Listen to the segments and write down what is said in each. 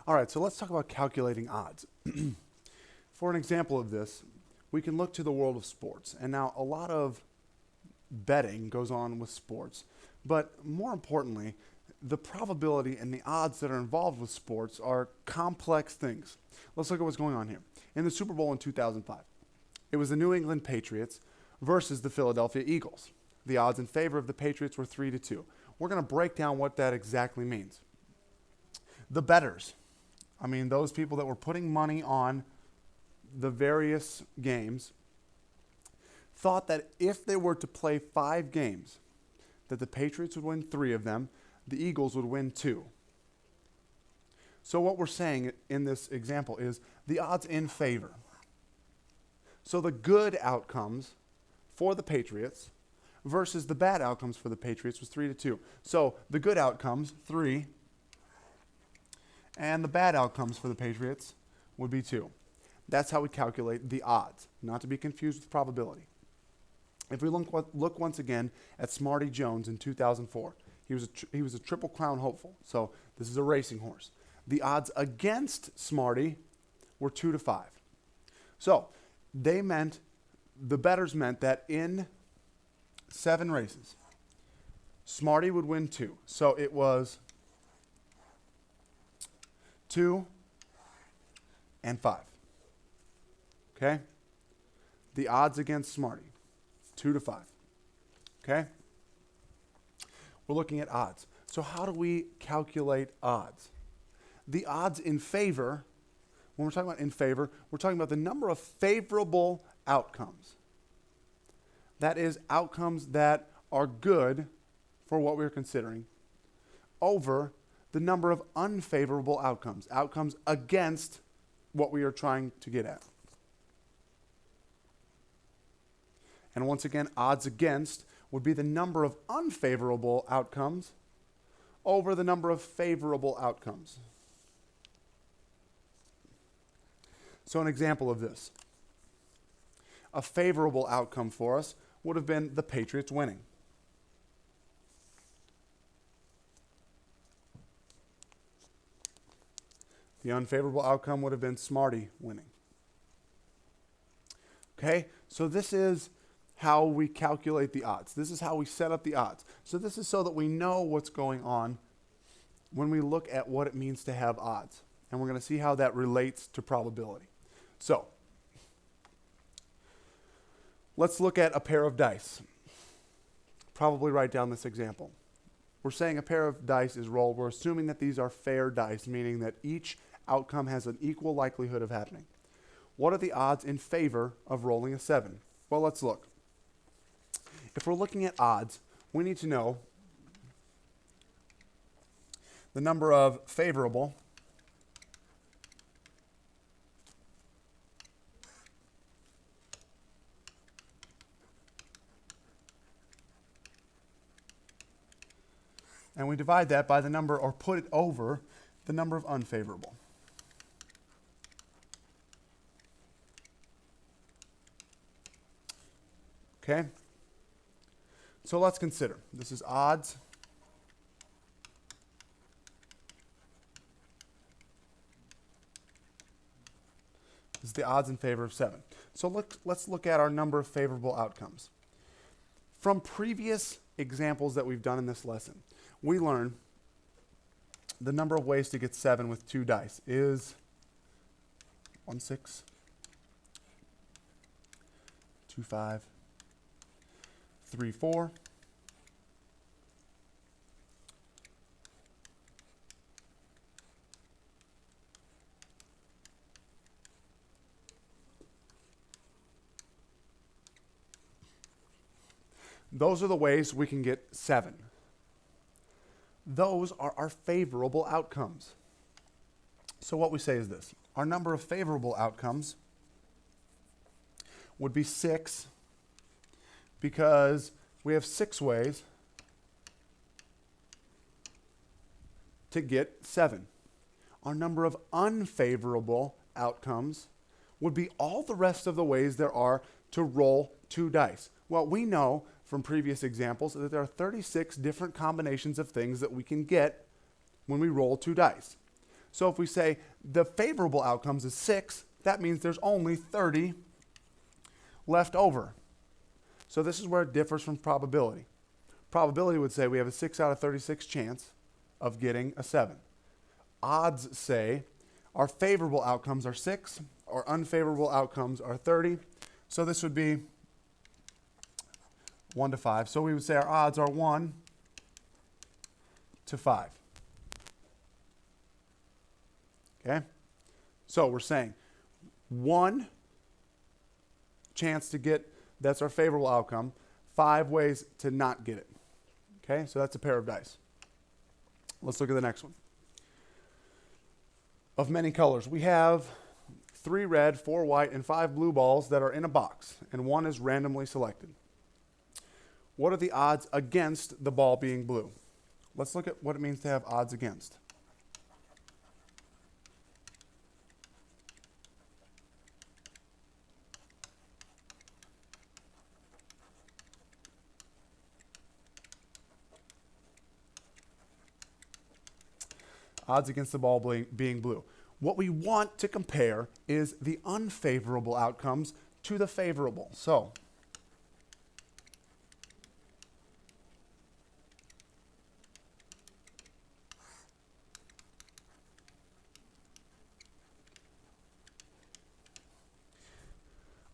All right, so let's talk about calculating odds. For an example of this, we can look to the world of sports. And now a lot of betting goes on with sports, but more importantly, the probability and the odds that are involved with sports are complex things. Let's look at what's going on here. In the Super Bowl in 2005, it was the New England Patriots versus the Philadelphia Eagles. The odds in favor of the Patriots were 3-2. We're going to break down what that exactly means. The bettors, those people that were putting money on the various games, thought that if they were to play 5 games, that the Patriots would win 3 of them, the Eagles would win 2. So what we're saying in this example is the odds in favor. So the good outcomes for the Patriots versus the bad outcomes for the Patriots was 3-2. So the good outcomes, 3, and the bad outcomes for the Patriots would be 2. That's how we calculate the odds, not to be confused with probability. If we look once again at Smarty Jones in 2004, he was a Triple Crown hopeful, so this is a racing horse. The odds against Smarty were 2-5. So the bettors meant that in 7 races, Smarty would win 2. So it was 2 and 5. Okay? The odds against Smarty, 2-5. Okay? We're looking at odds. So how do we calculate odds? The odds in favor, when we're talking about in favor, we're talking about the number of favorable outcomes. That is, outcomes that are good for what we're considering, over the number of unfavorable outcomes, outcomes against what we are trying to get at. And once again, odds against would be the number of unfavorable outcomes over the number of favorable outcomes. So an example of this. A favorable outcome for us would have been the Patriots winning. The unfavorable outcome would have been Smarty winning. Okay, so this is how we calculate the odds. This is how we set up the odds. So this is so that we know what's going on when we look at what it means to have odds. And we're going to see how that relates to probability. So, let's look at a pair of dice. Probably write down this example. We're saying a pair of dice is rolled. We're assuming that these are fair dice, meaning that each outcome has an equal likelihood of happening. What are the odds in favor of rolling a 7? Well, let's look. If we're looking at odds, we need to know the number of favorable and we divide that by the number, or put it over the number of unfavorable. Okay? So let's consider. This is odds This is the odds in favor of 7. So let's look at our number of favorable outcomes. From previous examples that we've done in this lesson, we learn the number of ways to get 7 with 2 dice is 1, 6, 2, 5, 3, 4, those are the ways we can get 7. Those are our favorable outcomes. So what we say is this. Our number of favorable outcomes would be 6 because we have 6 ways to get 7. Our number of unfavorable outcomes would be all the rest of the ways there are to roll 2 dice. Well, we know from previous examples that there are 36 different combinations of things that we can get when we roll 2 dice. So if we say the favorable outcomes is 6, that means there's only 30 left over. So this is where it differs from probability. Probability would say we have a 6 out of 36 chance of getting a 7. Odds say our favorable outcomes are 6, our unfavorable outcomes are 30. So this would be 1 to 5. So we would say our odds are 1 to 5. Okay? So we're saying 1 chance to get, that's our favorable outcome, 5 ways to not get it. Okay? So that's a pair of dice. Let's look at the next one. Of many colors, we have 3 red, 4 white, and 5 blue balls that are in a box, and 1 is randomly selected. What are the odds against the ball being blue? Let's look at what it means to have odds against. Odds against the ball being blue. What we want to compare is the unfavorable outcomes to the favorable. So,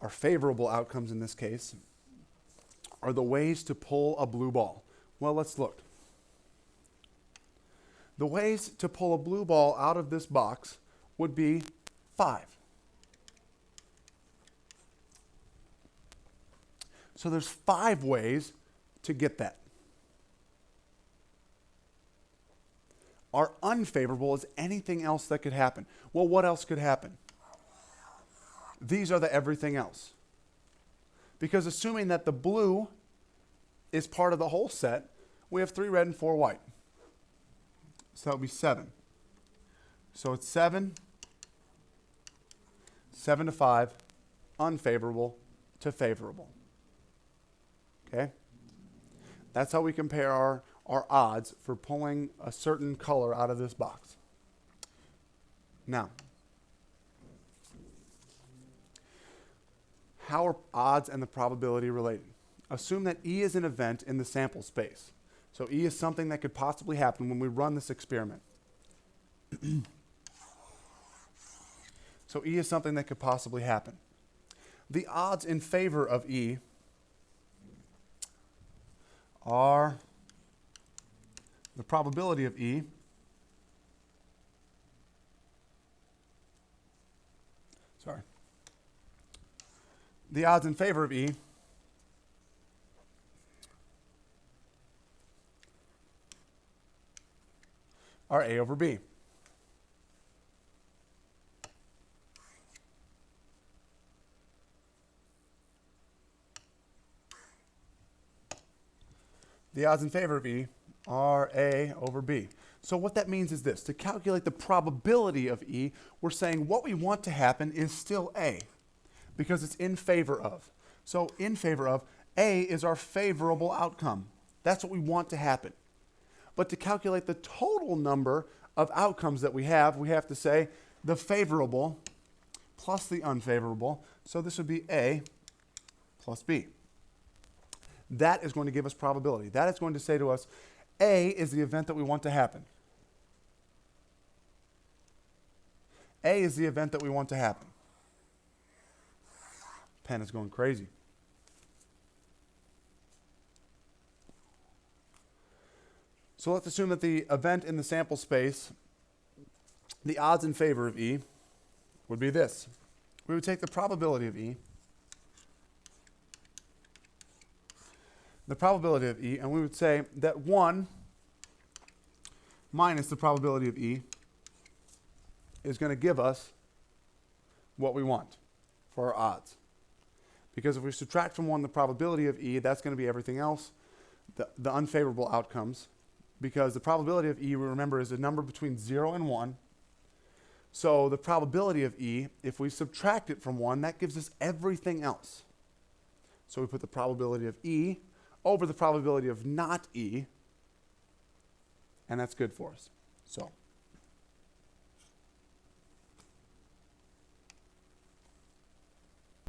our favorable outcomes in this case are the ways to pull a blue ball. Well, let's look. The ways to pull a blue ball out of this box would be 5. So there's 5 ways to get that. Our unfavorable is anything else that could happen. Well, what else could happen? These are the everything else. Because assuming that the blue is part of the whole set, we have 3 red and 4 white. So that would be 7. So it's 7 to 5, unfavorable to favorable. Okay? That's how we compare our odds for pulling a certain color out of this box. Now, how are odds and the probability related? Assume that E is an event in the sample space. So E is something that could possibly happen when we run this experiment. So E is something that could possibly happen. The odds in favor of E are the probability of E the odds in favor of E are A over B. The odds in favor of E are A over B. So what that means is this. To calculate the probability of E, we're saying what we want to happen is still A, because it's in favor of. So in favor of, A is our favorable outcome. That's what we want to happen. But to calculate the total number of outcomes that we have to say the favorable plus the unfavorable. So this would be A plus B. That is going to give us probability. That is going to say to us, A is the event that we want to happen. A is the event that we want to happen. Pen is going crazy. So let's assume that the event in the sample space, the odds in favor of E, would be this. We would take the probability of E, and we would say that 1 minus the probability of E is going to give us what we want for our odds. Because if we subtract from 1 the probability of E, that's going to be everything else, the unfavorable outcomes. Because the probability of E, we remember, is a number between 0 and 1. So the probability of E, if we subtract it from 1, that gives us everything else. So we put the probability of E over the probability of not E, and that's good for us. So